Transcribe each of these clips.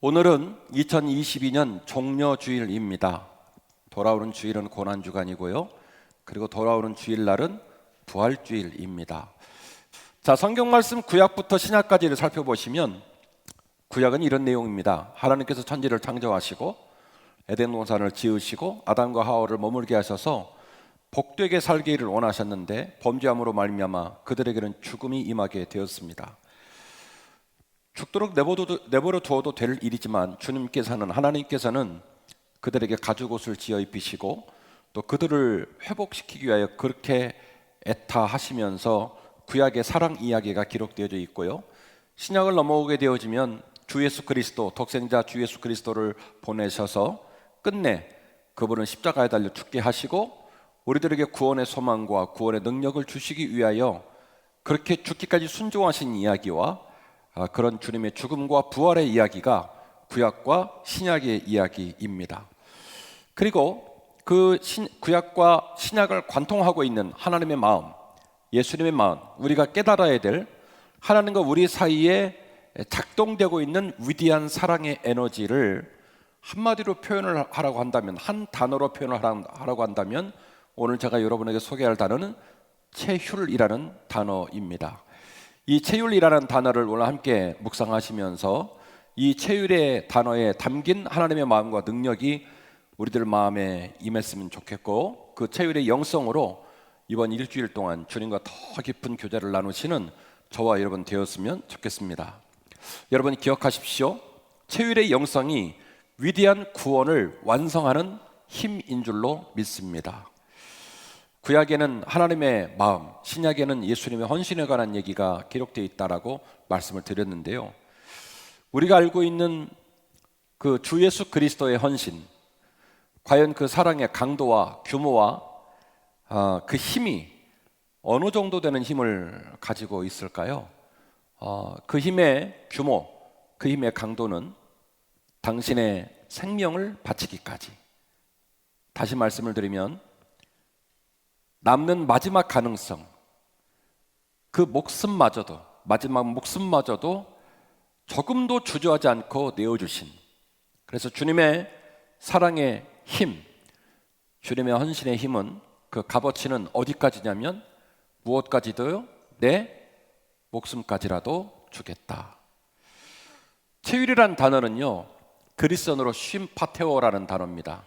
오늘은 2022년 종려주일입니다. 돌아오는 주일은 고난주간이고요. 그리고 돌아오는 주일날은 부활주일입니다. 자, 성경 말씀 구약부터 신약까지를 살펴보시면 구약은 이런 내용입니다. 하나님께서 천지를 창조하시고 에덴 동산을 지으시고 아담과 하와를 머물게 하셔서 복되게 살기를 원하셨는데 범죄함으로 말미암아 그들에게는 죽음이 임하게 되었습니다. 죽도록 내버려 두어도 될 일이지만 하나님께서는 그들에게 가죽옷을 지어 입히시고 또 그들을 회복시키기 위하여 그렇게 애타하시면서 구약의 사랑 이야기가 기록되어져 있고요. 신약을 넘어오게 되어지면 주 예수 그리스도, 독생자 주 예수 그리스도를 보내셔서 끝내 그분은 십자가에 달려 죽게 하시고 우리들에게 구원의 소망과 구원의 능력을 주시기 위하여 그렇게 죽기까지 순종하신 이야기와 그런 주님의 죽음과 부활의 이야기가 구약과 신약의 이야기입니다. 그리고 그 구약과 신약을 관통하고 있는 하나님의 마음, 예수님의 마음, 우리가 깨달아야 될 하나님과 우리 사이에 작동되고 있는 위대한 사랑의 에너지를 한마디로 표현을 하라고 한다면, 한 단어로 표현을 하라고 한다면 오늘 제가 여러분에게 소개할 단어는 체휼이라는 단어입니다. 이 체휼이라는 단어를 오늘 함께 묵상하시면서 이 체휼의 단어에 담긴 하나님의 마음과 능력이 우리들 마음에 임했으면 좋겠고, 그 체휼의 영성으로 이번 일주일 동안 주님과 더 깊은 교제를 나누시는 저와 여러분 되었으면 좋겠습니다. 여러분 기억하십시오. 체휼의 영성이 위대한 구원을 완성하는 힘인 줄로 믿습니다. 구약에는 하나님의 마음, 신약에는 예수님의 헌신에 관한 얘기가 기록되어 있다라고 말씀을 드렸는데요. 우리가 알고 있는 그 주 예수 그리스도의 헌신, 과연 그 사랑의 강도와 규모와 그 힘이 어느 정도 되는 힘을 가지고 있을까요? 그 힘의 규모, 그 힘의 강도는 당신의 생명을 바치기까지. 다시 말씀을 드리면 남는 마지막 가능성, 그 마지막 목숨마저도 조금도 주저하지 않고 내어주신, 그래서 주님의 사랑의 힘, 주님의 헌신의 힘은 그 값어치는 어디까지냐면 무엇까지도요? 내 목숨까지라도 주겠다. 체휼이라는 단어는요, 그리스어로 쉼파테오라는 단어입니다.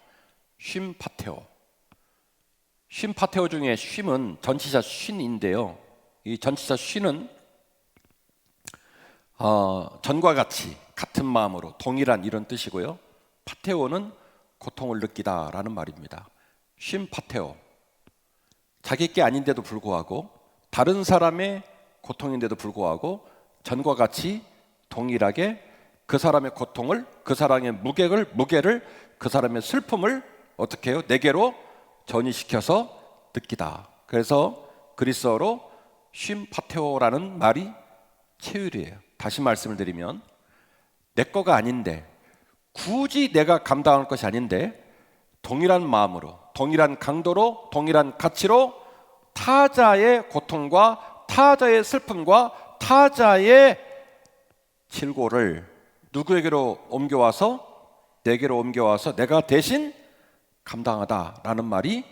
쉼파테오. 쉼파테오 중에 쉼은 전치사 쉰인데요. 이 전치사 쉰은 전과 같이, 같은 마음으로, 동일한 이런 뜻이고요. 파테오는 고통을 느끼다라는 말입니다. 쉼파테오. 자기 게 아닌데도 불구하고, 다른 사람의 고통인데도 불구하고 전과 같이 동일하게 그 사람의 고통을, 그 사람의 무게를, 그 사람의 슬픔을 어떻게 해요? 내게로 전이시켜서 느끼다. 그래서 그리스어로 쉼파테오라는 말이 체휼이에요. 다시 말씀을 드리면 내 거가 아닌데, 굳이 내가 감당할 것이 아닌데 동일한 마음으로, 동일한 강도로, 동일한 가치로 타자의 고통과 타자의 슬픔과 타자의 질고를 누구에게로 옮겨와서, 내게로 옮겨와서 내가 대신 감당하다라는 말이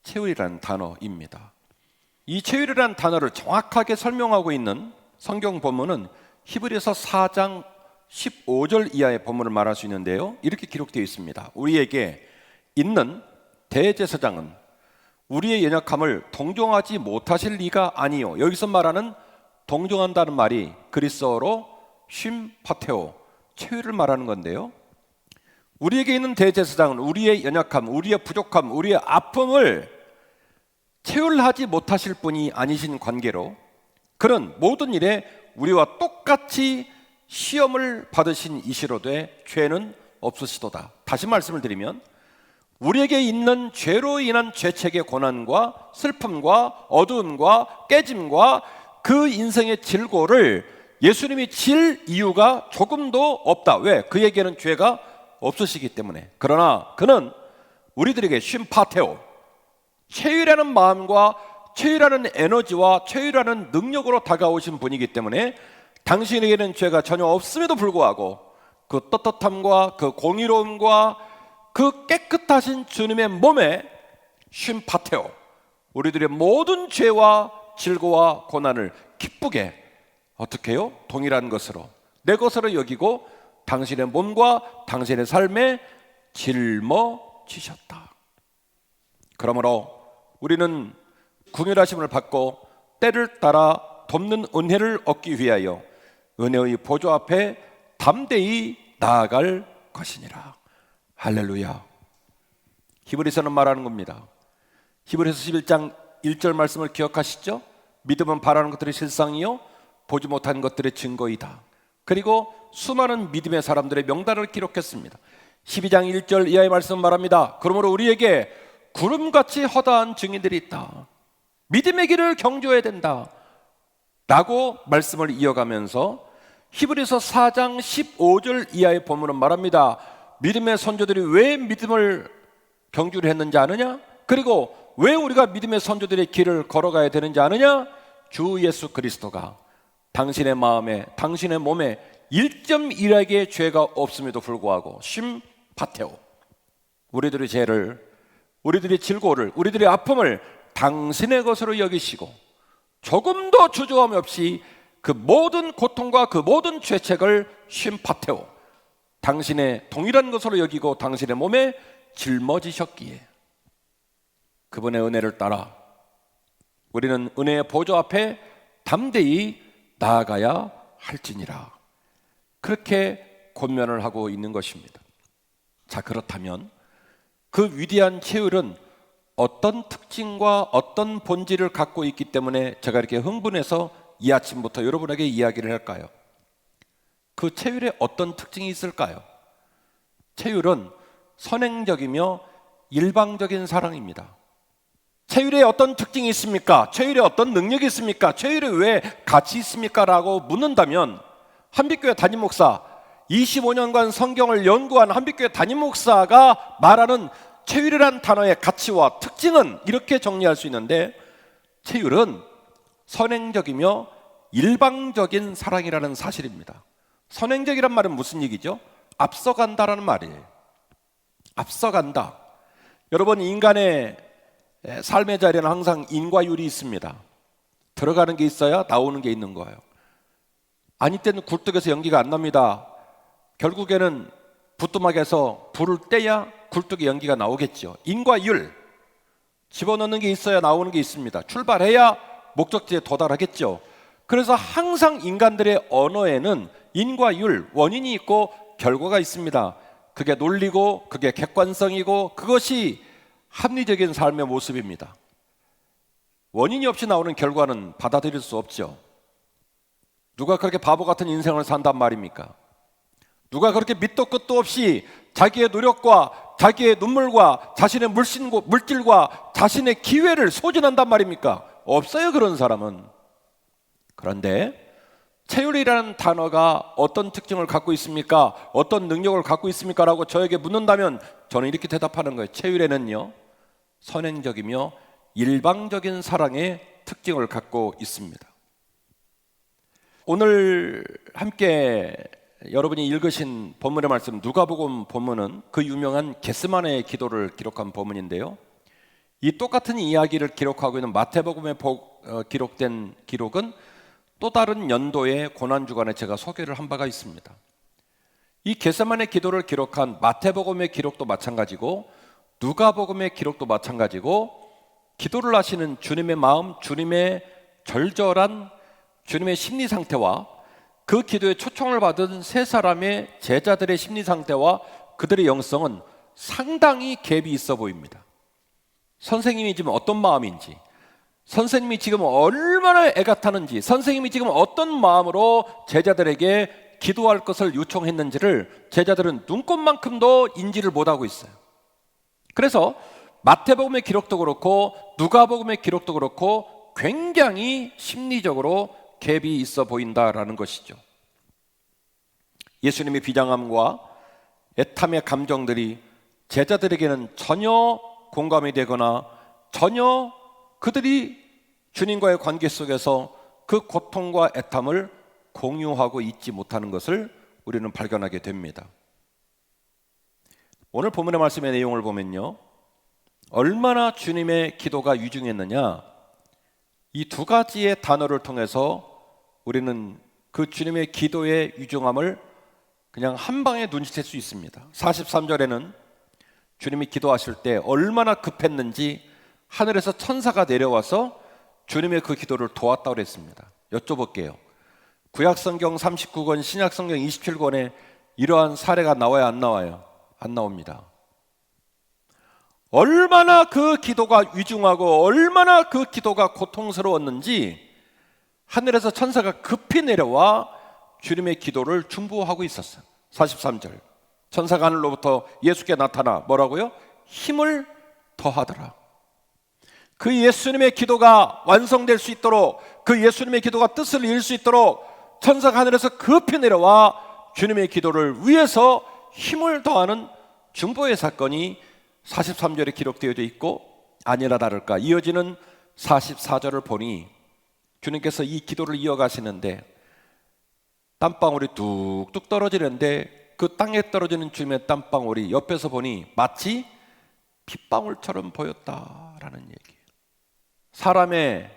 체휼이라는 단어입니다. 이 체휼이라는 단어를 정확하게 설명하고 있는 성경 본문은 히브리서 4장 15절 이하의 본문을 말할 수 있는데요. 이렇게 기록되어 있습니다. 우리에게 있는 대제사장은 우리의 연약함을 동정하지 못하실 리가 아니요. 여기서 말하는 동정한다는 말이 그리스어로 쉼파테오, 체휼을 말하는 건데요. 우리에게 있는 대제사장은 우리의 연약함, 우리의 부족함, 우리의 아픔을 체휼하지 못하실 분이 아니신 관계로 그는 모든 일에 우리와 똑같이 시험을 받으신 이시로되 죄는 없으시도다. 다시 말씀을 드리면 우리에게 있는 죄로 인한 죄책의 고난과 슬픔과 어두움과 깨짐과 그 인생의 질고를 예수님이 질 이유가 조금도 없다. 왜? 그에게는 죄가 없으시기 때문에. 그러나 그는 우리들에게 쉼파테오, 체휼하는 마음과 체휼하는 에너지와 체휼하는 능력으로 다가오신 분이기 때문에 당신에게는 죄가 전혀 없음에도 불구하고 그 떳떳함과 그 공의로움과 그 깨끗하신 주님의 몸에 쉼파테오, 우리들의 모든 죄와 질고와 고난을 기쁘게 어떻게 해요? 동일한 것으로 내 것으로 여기고 당신의 몸과 당신의 삶에 짊어지셨다. 그러므로 우리는 긍휼하심을 받고 때를 따라 돕는 은혜를 얻기 위하여 은혜의 보좌 앞에 담대히 나아갈 것이니라. 할렐루야. 히브리서는 말하는 겁니다. 히브리서 11장 1절 말씀을 기억하시죠? 믿음은 바라는 것들의 실상이요 보지 못한 것들의 증거이다. 그리고 수많은 믿음의 사람들의 명단을 기록했습니다. 12장 1절 이하의 말씀은 말합니다. 그러므로 우리에게 구름같이 허다한 증인들이 있다. 믿음의 길을 경주해야 된다 라고 말씀을 이어가면서 히브리서 4장 15절 이하의 본문은 말합니다. 믿음의 선조들이 왜 믿음을 경주를 했는지 아느냐? 그리고 왜 우리가 믿음의 선조들의 길을 걸어가야 되는지 아느냐? 주 예수 그리스도가 당신의 마음에 당신의 몸에 1.1억의 죄가 없음에도 불구하고 쉼파테오, 우리들의 죄를, 우리들의 질고를, 우리들의 아픔을 당신의 것으로 여기시고 조금도 주저함 없이 그 모든 고통과 그 모든 죄책을 쉼파테오, 당신의 동일한 것으로 여기고 당신의 몸에 짊어지셨기에 그분의 은혜를 따라 우리는 은혜의 보좌 앞에 담대히 나아가야 할지니라. 그렇게 권면을 하고 있는 것입니다. 자, 그렇다면 그 위대한 체율은 어떤 특징과 어떤 본질을 갖고 있기 때문에 제가 이렇게 흥분해서 이 아침부터 여러분에게 이야기를 할까요? 그 체율에 어떤 특징이 있을까요? 체율은 선행적이며 일방적인 사랑입니다. 체율에 어떤 특징이 있습니까? 체율에 어떤 능력이 있습니까? 체율에 왜 가치 있습니까? 라고 묻는다면 한빛교회 담임 목사, 25년간 성경을 연구한 한빛교회 담임 목사가 말하는 체율이란 단어의 가치와 특징은 이렇게 정리할 수 있는데, 체율은 선행적이며 일방적인 사랑이라는 사실입니다. 선행적이란 말은 무슨 얘기죠? 앞서간다라는 말이에요. 앞서간다. 여러분, 인간의 삶의 자리에는 항상 인과율이 있습니다. 들어가는 게 있어야 나오는 게 있는 거예요. 아니 때는 굴뚝에서 연기가 안 납니다. 결국에는 부뚜막에서 불을 떼야 굴뚝에 연기가 나오겠죠. 인과율, 집어넣는 게 있어야 나오는 게 있습니다. 출발해야 목적지에 도달하겠죠. 그래서 항상 인간들의 언어에는 인과율, 원인이 있고 결과가 있습니다. 그게 논리고 그게 객관성이고 그것이 합리적인 삶의 모습입니다. 원인이 없이 나오는 결과는 받아들일 수 없죠. 누가 그렇게 바보 같은 인생을 산단 말입니까? 누가 그렇게 밑도 끝도 없이 자기의 노력과 자기의 눈물과 자신의 물질과 자신의 기회를 소진한단 말입니까? 없어요, 그런 사람은. 그런데 체율이라는 단어가 어떤 특징을 갖고 있습니까? 어떤 능력을 갖고 있습니까? 라고 저에게 묻는다면 저는 이렇게 대답하는 거예요. 체율에는요, 선행적이며 일방적인 사랑의 특징을 갖고 있습니다. 오늘 함께 여러분이 읽으신 본문의 말씀, 누가복음 본문은 그 유명한 겟세마네 기도를 기록한 본문인데요, 이 똑같은 이야기를 기록하고 있는 마태복음에 기록된 기록은 또 다른 연도의 고난주간에 제가 소개를 한 바가 있습니다. 이 겟세마네 기도를 기록한 마태복음의 기록도 마찬가지고 누가복음의 기록도 마찬가지고, 기도를 하시는 주님의 마음, 주님의 절절한 주님의 심리 상태와 그 기도에 초청을 받은 세 사람의 제자들의 심리 상태와 그들의 영성은 상당히 갭이 있어 보입니다. 선생님이 지금 어떤 마음인지, 선생님이 지금 얼마나 애가 타는지, 선생님이 지금 어떤 마음으로 제자들에게 기도할 것을 요청했는지를 제자들은 눈꼽만큼도 인지를 못하고 있어요. 그래서 마태복음의 기록도 그렇고 누가복음의 기록도 그렇고 굉장히 심리적으로 갭이 있어 보인다라는 것이죠. 예수님의 비장함과 애탐의 감정들이 제자들에게는 전혀 공감이 되거나 전혀 그들이 주님과의 관계 속에서 그 고통과 애탐을 공유하고 있지 못하는 것을 우리는 발견하게 됩니다. 오늘 본문의 말씀의 내용을 보면요, 얼마나 주님의 기도가 유중했느냐, 이 두 가지의 단어를 통해서 우리는 그 주님의 기도의 유중함을 그냥 한 방에 눈치챌 수 있습니다. 43절에는 주님이 기도하실 때 얼마나 급했는지 하늘에서 천사가 내려와서 주님의 그 기도를 도왔다고 그랬습니다. 여쭤볼게요. 구약성경 39권, 신약성경 27권에 이러한 사례가 나와야 안 나와요? 안 나옵니다. 얼마나 그 기도가 위중하고 얼마나 그 기도가 고통스러웠는지 하늘에서 천사가 급히 내려와 주님의 기도를 중보하고 있었어요. 43절, 천사가 하늘로부터 예수께 나타나 뭐라고요? 힘을 더하더라. 그 예수님의 기도가 완성될 수 있도록, 그 예수님의 기도가 뜻을 이룰 수 있도록 천사가 하늘에서 급히 내려와 주님의 기도를 위해서 힘을 더하는 중보의 사건이 43절에 기록되어져 있고, 아니라 다를까 이어지는 44절을 보니 주님께서 이 기도를 이어가시는데 땀방울이 뚝뚝 떨어지는데 그 땅에 떨어지는 주님의 땀방울이 옆에서 보니 마치 핏방울처럼 보였다라는 얘기예요. 사람의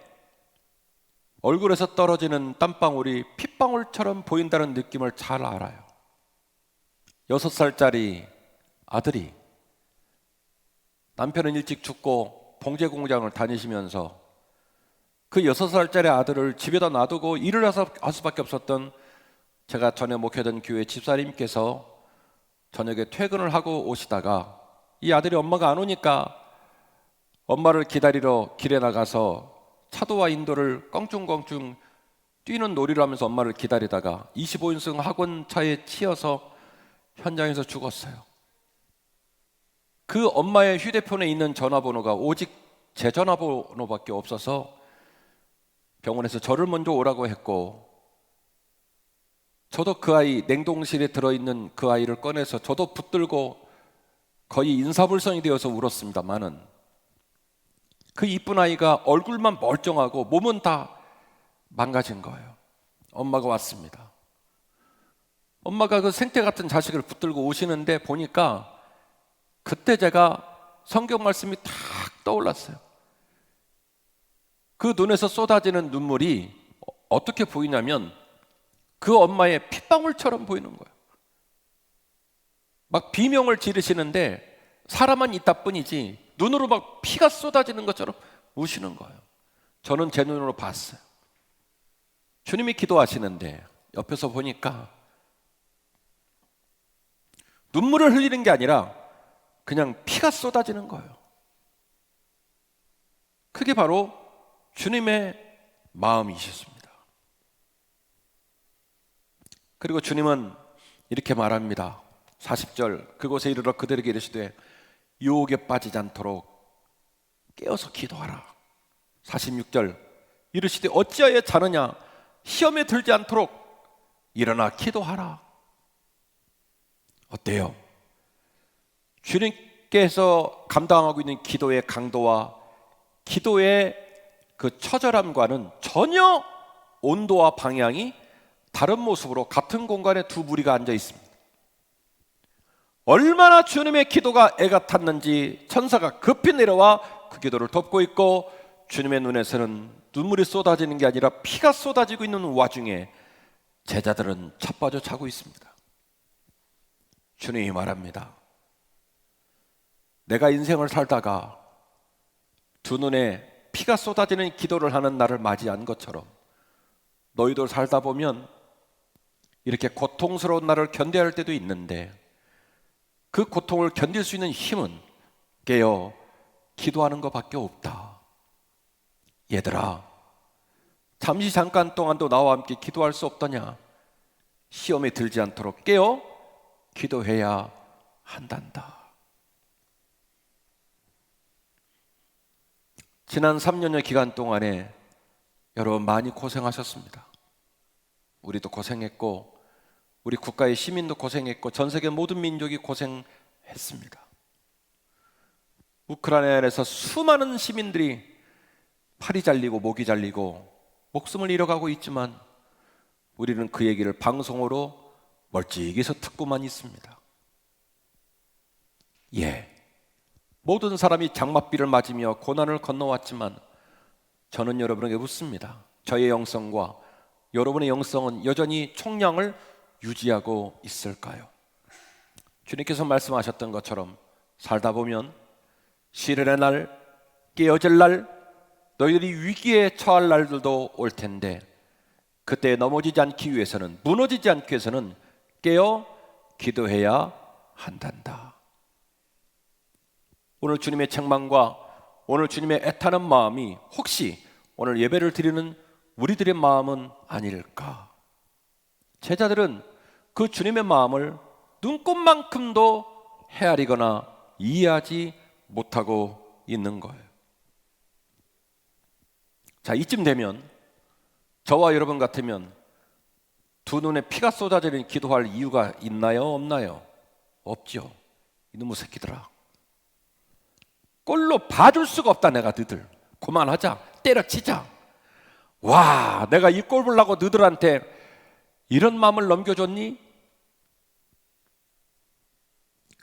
얼굴에서 떨어지는 땀방울이 핏방울처럼 보인다는 느낌을 잘 알아요. 6살짜리 아들이 남편은 일찍 죽고 봉제 공장을 다니시면서 그 6살짜리 아들을 집에다 놔두고 일을 할 수밖에 없었던, 제가 전에 목회하던 교회 집사님께서 저녁에 퇴근을 하고 오시다가 이 아들이 엄마가 안 오니까 엄마를 기다리러 길에 나가서 차도와 인도를 껑충껑충 뛰는 놀이를 하면서 엄마를 기다리다가 25인승 학원차에 치여서 현장에서 죽었어요. 그 엄마의 휴대폰에 있는 전화번호가 오직 제 전화번호밖에 없어서 병원에서 저를 먼저 오라고 했고, 저도 그 아이, 냉동실에 들어있는 그 아이를 꺼내서 저도 붙들고 거의 인사불성이 되어서 울었습니다만은, 그 이쁜 아이가 얼굴만 멀쩡하고 몸은 다 망가진 거예요. 엄마가 왔습니다. 엄마가 그 생태 같은 자식을 붙들고 오시는데 보니까 그때 제가 성경 말씀이 탁 떠올랐어요. 그 눈에서 쏟아지는 눈물이 어떻게 보이냐면 그 엄마의 핏방울처럼 보이는 거예요. 막 비명을 지르시는데 사람만 있다 뿐이지 눈으로 막 피가 쏟아지는 것처럼 우시는 거예요. 저는 제 눈으로 봤어요. 주님이 기도하시는데 옆에서 보니까 눈물을 흘리는 게 아니라 그냥 피가 쏟아지는 거예요. 그게 바로 주님의 마음이셨습니다. 그리고 주님은 이렇게 말합니다. 40절, 그곳에 이르러 그들에게 이르시되 유혹에 빠지지 않도록 깨어서 기도하라. 46절, 이르시되 어찌하여 자느냐, 시험에 들지 않도록 일어나 기도하라. 어때요? 주님께서 감당하고 있는 기도의 강도와 기도의 그 처절함과는 전혀 온도와 방향이 다른 모습으로 같은 공간에 두 무리가 앉아 있습니다. 얼마나 주님의 기도가 애가 탔는지 천사가 급히 내려와 그 기도를 돕고 있고, 주님의 눈에서는 눈물이 쏟아지는 게 아니라 피가 쏟아지고 있는 와중에 제자들은 자빠져 자고 있습니다. 주님이 말합니다. 내가 인생을 살다가 두 눈에 피가 쏟아지는 기도를 하는 날을 맞이한 것처럼 너희도 살다 보면 이렇게 고통스러운 날을 견뎌야 할 때도 있는데, 그 고통을 견딜 수 있는 힘은 깨어 기도하는 것밖에 없다. 얘들아, 잠시 잠깐 동안도 나와 함께 기도할 수 없더냐? 시험에 들지 않도록 깨어 기도해야 한단다. 지난 3년여 기간 동안에 여러분 많이 고생하셨습니다. 우리도 고생했고, 우리 국가의 시민도 고생했고, 전 세계 모든 민족이 고생했습니다. 우크라이나에서 수많은 시민들이 팔이 잘리고 목이 잘리고 목숨을 잃어가고 있지만 우리는 그 얘기를 방송으로 멀찍이서 듣고만 있습니다. 모든 사람이 장맛비를 맞으며 고난을 건너왔지만 저는 여러분에게 묻습니다. 저의 영성과 여러분의 영성은 여전히 총량을 유지하고 있을까요? 주님께서 말씀하셨던 것처럼 살다 보면 시련의 날, 깨어질 날, 너희들이 위기에 처할 날들도 올 텐데 그때 넘어지지 않기 위해서는, 무너지지 않기 위해서는 깨어 기도해야 한단다. 오늘 주님의 책망과 오늘 주님의 애타는 마음이 혹시 오늘 예배를 드리는 우리들의 마음은 아닐까? 제자들은 그 주님의 마음을 눈꼽만큼도 헤아리거나 이해하지 못하고 있는 거예요. 자, 이쯤 되면 저와 여러분 같으면 두 눈에 피가 쏟아지는 기도할 이유가 있나요? 없나요? 없죠. 이놈의 새끼들아, 꼴로 봐줄 수가 없다. 내가 너희들 그만하자, 때려치자. 와, 내가 이 꼴 보려고 너희들한테 이런 마음을 넘겨줬니?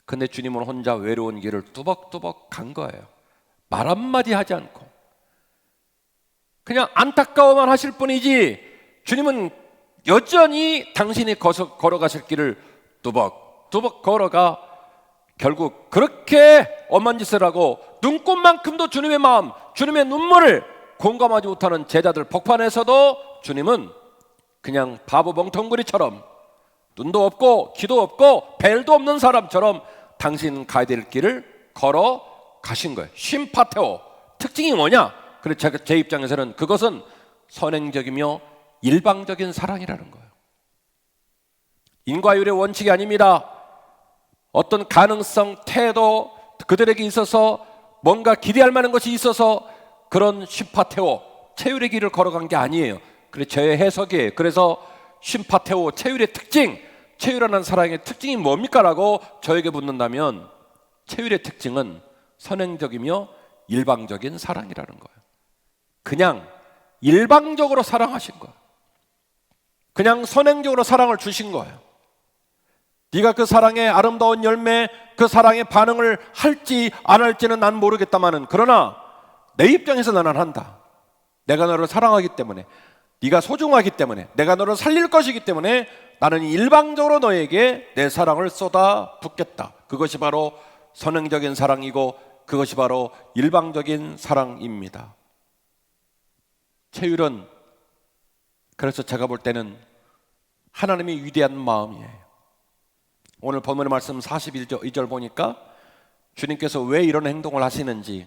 근데 주님은 혼자 외로운 길을 뚜벅뚜벅 간 거예요. 말 한마디 하지 않고 그냥 안타까워만 하실 뿐이지 주님은 여전히 당신이 걸어가실 길을 뚜벅뚜벅 걸어가 결국 그렇게 엄한 짓을 하고 눈꽃만큼도 주님의 마음, 주님의 눈물을 공감하지 못하는 제자들 복판에서도 주님은 그냥 바보 멍텅구리처럼 눈도 없고 귀도 없고 벨도 없는 사람처럼 당신 가야 될 길을 걸어 가신 거예요. 쉼파테오. 특징이 뭐냐? 그래서 제 입장에서는 그것은 선행적이며 일방적인 사랑이라는 거예요. 인과율의 원칙이 아닙니다. 어떤 가능성, 태도, 그들에게 있어서 뭔가 기대할 만한 것이 있어서 그런 쉼파테오, 체율의 길을 걸어간 게 아니에요. 그래서 저의 해석이에요. 그래서 쉼파테오, 체율의 특징, 체율하는 사랑의 특징이 뭡니까? 라고 저에게 묻는다면 체율의 특징은 선행적이며 일방적인 사랑이라는 거예요. 그냥 일방적으로 사랑하신 거예요. 그냥 선행적으로 사랑을 주신 거예요. 네가 그 사랑의 아름다운 열매, 그 사랑의 반응을 할지 안 할지는 난 모르겠다마는 그러나 내 입장에서 나는 한다. 내가 너를 사랑하기 때문에, 네가 소중하기 때문에, 내가 너를 살릴 것이기 때문에 나는 일방적으로 너에게 내 사랑을 쏟아 붓겠다. 그것이 바로 선행적인 사랑이고 그것이 바로 일방적인 사랑입니다. 체율은 그래서 제가 볼 때는 하나님의 위대한 마음이에요. 오늘 본문의 말씀 41절 보니까 주님께서 왜 이런 행동을 하시는지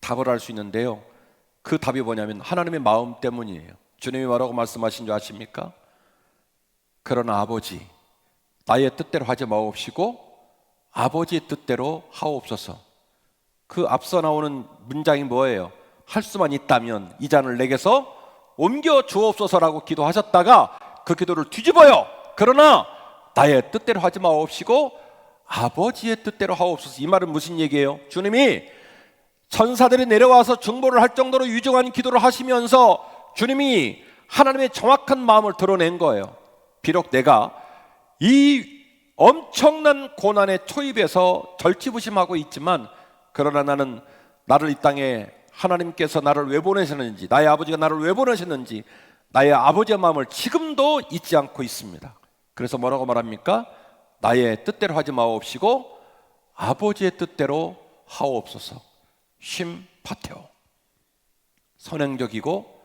답을 알 수 있는데요. 그 답이 뭐냐면 하나님의 마음 때문이에요. 주님이 뭐라고 말씀하신 줄 아십니까? 그러나 아버지, 나의 뜻대로 하지 마옵시고 아버지의 뜻대로 하옵소서. 그 앞서 나오는 문장이 뭐예요? 할 수만 있다면 이 잔을 내게서 옮겨 주옵소서라고 기도하셨다가 그 기도를 뒤집어요. 그러나 나의 뜻대로 하지 마옵시고 아버지의 뜻대로 하옵소서. 이 말은 무슨 얘기예요? 주님이 천사들이 내려와서 중보를 할 정도로 유정한 기도를 하시면서 주님이 하나님의 정확한 마음을 드러낸 거예요. 비록 내가 이 엄청난 고난의 초입에서 절치부심하고 있지만 그러나 나를 이 땅에 하나님께서 나를 왜 보내셨는지, 나의 아버지가 나를 왜 보내셨는지 나의 아버지의 마음을 지금도 잊지 않고 있습니다. 그래서 뭐라고 말합니까? 나의 뜻대로 하지 마옵시고 아버지의 뜻대로 하옵소서. 쉼파테오. 선행적이고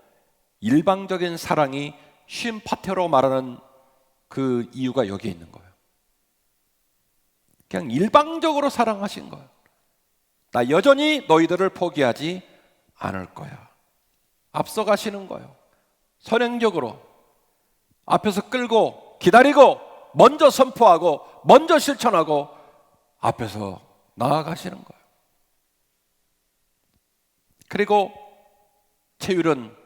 일방적인 사랑이 쉼파테오로 말하는 그 이유가 여기에 있는 거예요. 그냥 일방적으로 사랑하신 거예요. 나 여전히 너희들을 포기하지 않을 거야. 앞서가시는 거예요. 선행적으로 앞에서 끌고 기다리고 먼저 선포하고 먼저 실천하고 앞에서 나아가시는 거예요. 그리고 체율은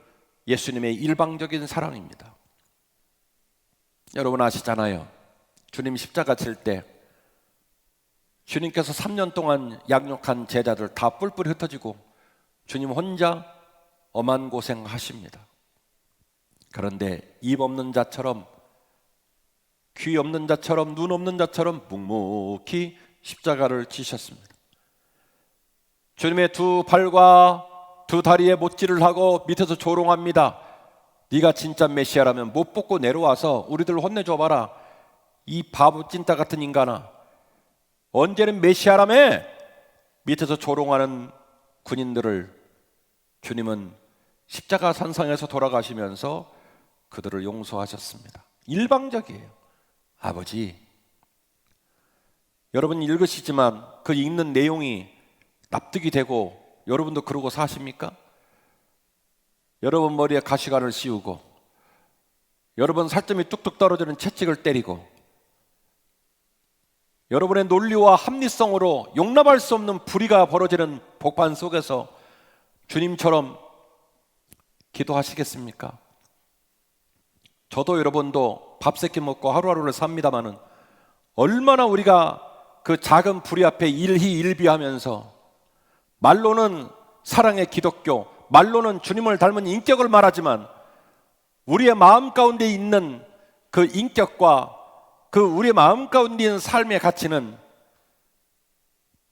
예수님의 일방적인 사랑입니다. 여러분 아시잖아요. 주님 십자가 칠 때 주님께서 3년 동안 양육한 제자들 다 뿔뿔이 흩어지고 주님 혼자 엄한 고생하십니다. 그런데 입 없는 자처럼 귀 없는 자처럼 눈 없는 자처럼 묵묵히 십자가를 지셨습니다. 주님의 두 팔과 두 다리에 못질을 하고 밑에서 조롱합니다. 네가 진짜 메시아라면 못 뽑고 내려와서 우리들 혼내줘봐라. 이 바보 찐따 같은 인간아, 언제는 메시아라며? 밑에서 조롱하는 군인들을 주님은 십자가 산상에서 돌아가시면서 그들을 용서하셨습니다. 일방적이에요. 아버지, 여러분 읽으시지만 그 읽는 내용이 납득이 되고 여러분도 그러고 사십니까? 여러분 머리에 가시관을 씌우고 여러분 살점이 뚝뚝 떨어지는 채찍을 때리고 여러분의 논리와 합리성으로 용납할 수 없는 불의가 벌어지는 복판 속에서 주님처럼 기도하시겠습니까? 저도 여러분도 밥 세끼 먹고 하루하루를 삽니다마는 얼마나 우리가 그 작은 불의 앞에 일희일비하면서 말로는 사랑의 기독교, 말로는 주님을 닮은 인격을 말하지만 우리의 마음 가운데 있는 그 인격과 그 우리의 마음 가운데 있는 삶의 가치는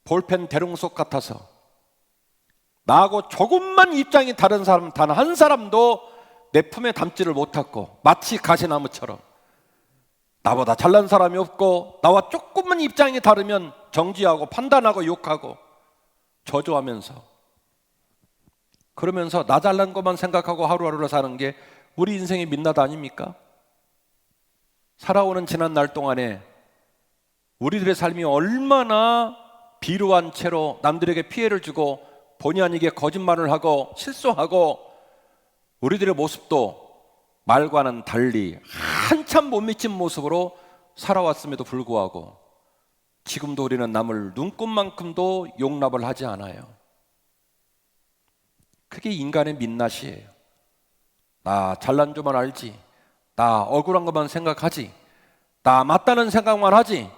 볼펜 대롱속 같아서 나하고 조금만 입장이 다른 사람 단 한 사람도 내 품에 담지를 못하고 마치 가시나무처럼 나보다 잘난 사람이 없고 나와 조금만 입장이 다르면 정지하고 판단하고 욕하고 저주하면서 그러면서 나 잘난 것만 생각하고 하루하루를 사는 게 우리 인생의 민낯 아닙니까? 살아오는 지난 날 동안에 우리들의 삶이 얼마나 비루한 채로 남들에게 피해를 주고 본의 아니게 거짓말을 하고 실수하고 우리들의 모습도 말과는 달리 한참 못 미친 모습으로 살아왔음에도 불구하고 지금도 우리는 남을 눈꼽만큼도 용납을 하지 않아요. 그게 인간의 민낯이에요. 나 잘난 줄만 알지, 나 억울한 것만 생각하지, 나 맞다는 생각만 하지,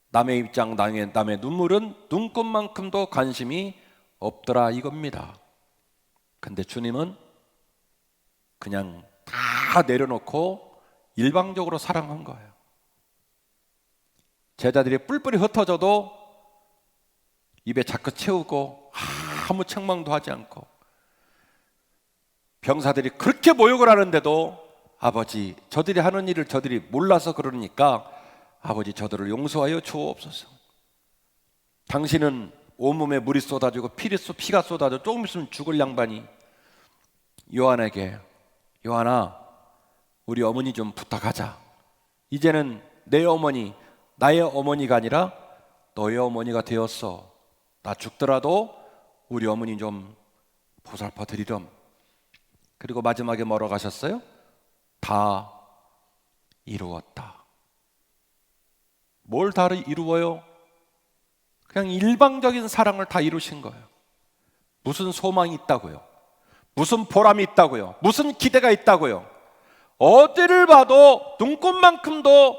남의 입장, 남의 눈물은 눈꼽만큼도 관심이 없더라 이겁니다. 근데 주님은 그냥 다 내려놓고 일방적으로 사랑한 거예요. 제자들이 뿔뿔이 흩어져도 입에 자꾸 채우고 아무 책망도 하지 않고 병사들이 그렇게 모욕을 하는데도 아버지, 저들이 하는 일을 저들이 몰라서 그러니까 아버지 저들을 용서하여 주옵소서. 당신은 온몸에 물이 쏟아지고 피가 쏟아져 조금 있으면 죽을 양반이 요한에게 요한아, 우리 어머니 좀 부탁하자. 이제는 내 어머니, 나의 어머니가 아니라 너의 어머니가 되었어. 나 죽더라도 우리 어머니 좀 보살펴 드리렴. 그리고 마지막에 뭐라고 하셨어요? 다 이루었다. 뭘 다 이루어요? 그냥 일방적인 사랑을 다 이루신 거예요. 무슨 소망이 있다고요? 무슨 보람이 있다고요? 무슨 기대가 있다고요? 어디를 봐도 눈꽃만큼도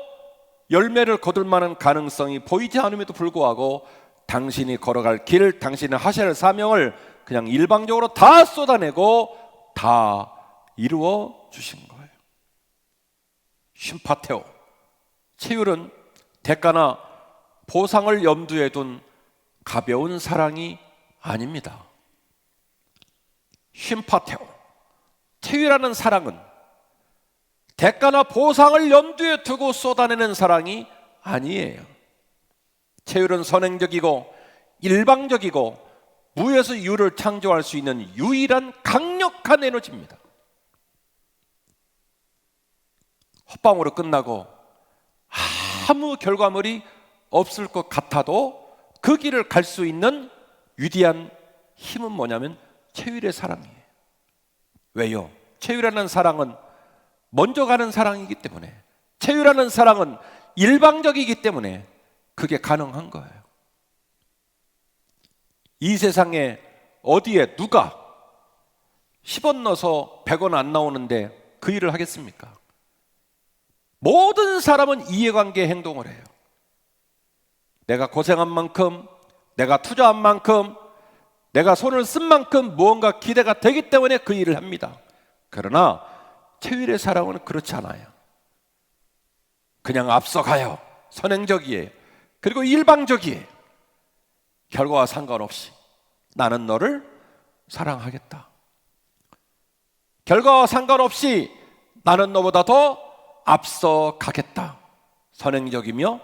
열매를 거둘 만한 가능성이 보이지 않음에도 불구하고 당신이 걸어갈 길, 당신이 하셔야 할 사명을 그냥 일방적으로 다 쏟아내고 다 이루어 주신 거예요. 쉼파테오, 채율은 대가나 보상을 염두에 둔 가벼운 사랑이 아닙니다. 쉼파테오, 채율하는 사랑은 대가나 보상을 염두에 두고 쏟아내는 사랑이 아니에요. 채율은 선행적이고 일방적이고 무에서 유를 창조할 수 있는 유일한 강력한 에너지입니다. 헛방으로 끝나고 아무 결과물이 없을 것 같아도 그 길을 갈 수 있는 위대한 힘은 뭐냐면 채율의 사랑이에요. 왜요? 채율하는 사랑은 먼저 가는 사랑이기 때문에, 채율하는 사랑은 일방적이기 때문에 그게 가능한 거예요. 이 세상에 어디에 누가 10원 넣어서 100원 안 나오는데 그 일을 하겠습니까? 모든 사람은 이해관계 행동을 해요. 내가 고생한 만큼, 내가 투자한 만큼, 내가 손을 쓴 만큼 무언가 기대가 되기 때문에 그 일을 합니다. 그러나 채율의 사랑은 그렇지 않아요. 그냥 앞서가요. 선행적이에요. 그리고 일방적이에요. 결과와 상관없이 나는 너를 사랑하겠다. 결과와 상관없이 나는 너보다 더 앞서가겠다. 선행적이며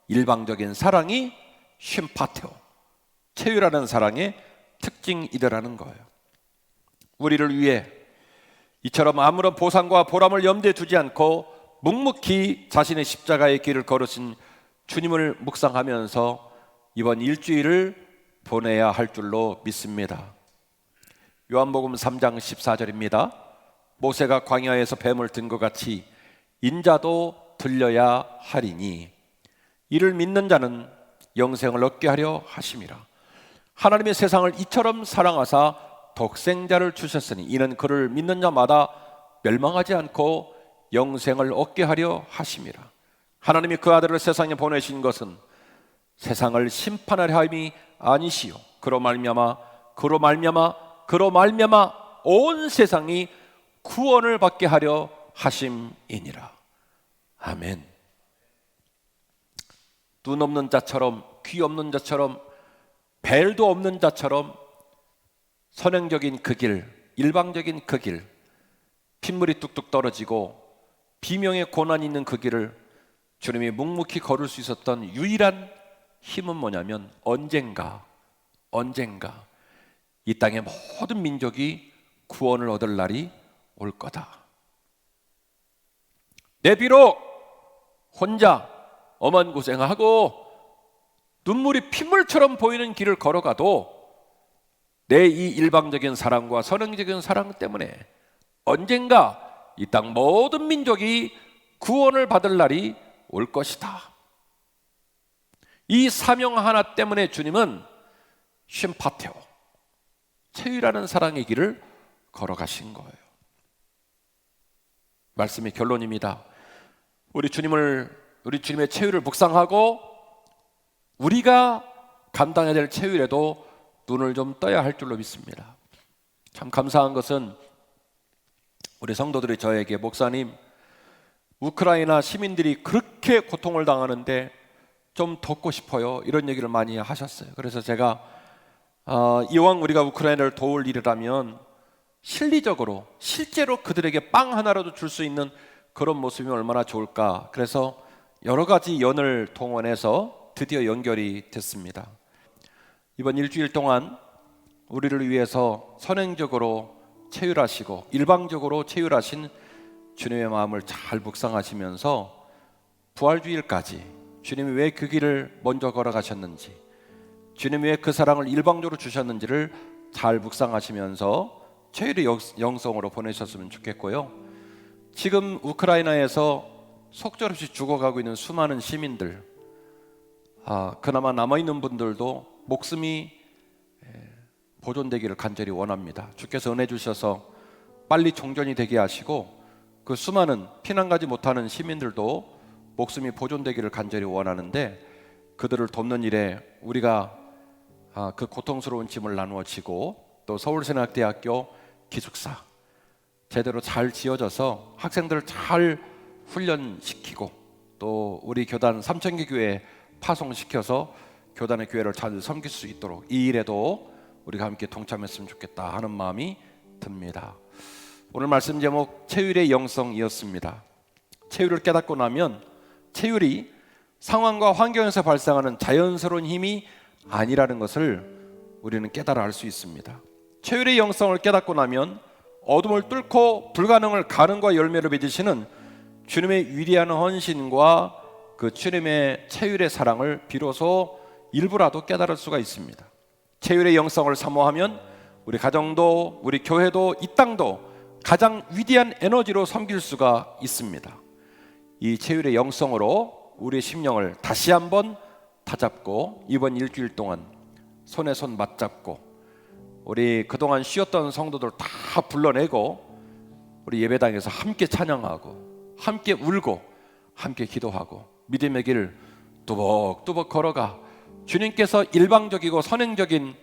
일방적인 사랑이 쉼파테오, 체유라는 사랑의 특징이더라는 거예요. 우리를 위해 이처럼 아무런 보상과 보람을 염두에 두지 않고 묵묵히 자신의 십자가의 길을 걸으신 주님을 묵상하면서 이번 일주일을 보내야 할 줄로 믿습니다. 요한복음 3장 14절입니다. 모세가 광야에서 뱀을 든 것 같이 인자도 들려야 하리니 이를 믿는 자는 영생을 얻게 하려 하심이라. 하나님의 세상을 이처럼 사랑하사 독생자를 주셨으니 이는 그를 믿는 자마다 멸망하지 않고 영생을 얻게 하려 하심이라. 하나님이 그 아들을 세상에 보내신 것은 세상을 심판하려 함이 아니시요 그로 말미암아 온 세상이 구원을 받게 하려 하심이니라. 아멘. 눈 없는 자처럼, 귀 없는 자처럼, 벨도 없는 자처럼 선행적인 그 길, 일방적인 그 길, 핏물이 뚝뚝 떨어지고 비명의 고난이 있는 그 길을 주님이 묵묵히 걸을 수 있었던 유일한 힘은 뭐냐면 언젠가 이 땅의 모든 민족이 구원을 얻을 날이 올 거다. 내 비록 혼자 엄한 고생하고 눈물이 핏물처럼 보이는 길을 걸어가도 내 이 일방적인 사랑과 선행적인 사랑 때문에 언젠가 이 땅 모든 민족이 구원을 받을 날이 올 것이다. 이 사명 하나 때문에 주님은 쉼파테오, 체유라는 사랑의 길을 걸어가신 거예요. 말씀의 결론입니다. 우리 주님의 체유를 묵상하고 우리가 감당해야 될 체유에도 눈을 좀 떠야 할 줄로 믿습니다. 참 감사한 것은 우리 성도들이 저에게 목사님, 우크라이나 시민들이 그렇게 고통을 당하는데 좀 돕고 싶어요, 이런 얘기를 많이 하셨어요. 그래서 제가 이왕 우리가 우크라이나를 도울 일이라면 실제로 그들에게 빵 하나라도 줄 수 있는 그런 모습이 얼마나 좋을까. 그래서 여러 가지 연을 동원해서 드디어 연결이 됐습니다. 이번 일주일 동안 우리를 위해서 선행적으로 체휼하시고 일방적으로 체휼하신 주님의 마음을 잘 묵상하시면서 부활주일까지 주님이 왜 그 길을 먼저 걸어가셨는지, 주님이 왜 그 사랑을 일방적으로 주셨는지를 잘 묵상하시면서 체휼의 영성으로 보내셨으면 좋겠고요. 지금 우크라이나에서 속절없이 죽어가고 있는 수많은 시민들, 그나마 남아있는 분들도 목숨이 보존되기를 간절히 원합니다. 주께서 은혜 주셔서 빨리 종전이 되게 하시고 그 수많은 피난 가지 못하는 시민들도 목숨이 보존되기를 간절히 원하는데, 그들을 돕는 일에 우리가 그 고통스러운 짐을 나누어 지고, 또 서울신학대학교 기숙사 제대로 잘 지어져서 학생들을 잘 훈련시키고, 또 우리 교단 삼천기 교회에 파송시켜서 교단의 교회를 잘 섬길 수 있도록 이 일에도 우리가 함께 동참했으면 좋겠다 하는 마음이 듭니다. 오늘 말씀 제목 체휼의 영성이었습니다. 체휼을 깨닫고 나면 체휼이 상황과 환경에서 발생하는 자연스러운 힘이 아니라는 것을 우리는 깨달아 알 수 있습니다. 체휼의 영성을 깨닫고 나면 어둠을 뚫고 불가능을 가능과 열매로 맺으시는 주님의 위대한 헌신과 그 주님의 체휼의 사랑을 비로소 일부라도 깨달을 수가 있습니다. 체휼의 영성을 사모하면 우리 가정도, 우리 교회도, 이 땅도 가장 위대한 에너지로 섬길 수가 있습니다. 이 체휼의 영성으로 우리의 심령을 다시 한번 다잡고 이번 일주일 동안 손에 손 맞잡고 우리 그동안 쉬었던 성도들 다 불러내고 우리 예배당에서 함께 찬양하고 함께 울고 함께 기도하고 믿음의 길 뚜벅뚜벅 걸어가 주님께서 일방적이고 선행적인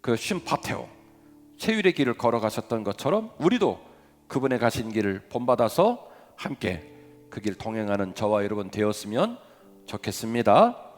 그 쉼파테오 체휼의 길을 걸어가셨던 것처럼 우리도 그분의 가신 길을 본받아서 함께 그 길 동행하는 저와 여러분 되었으면 좋겠습니다.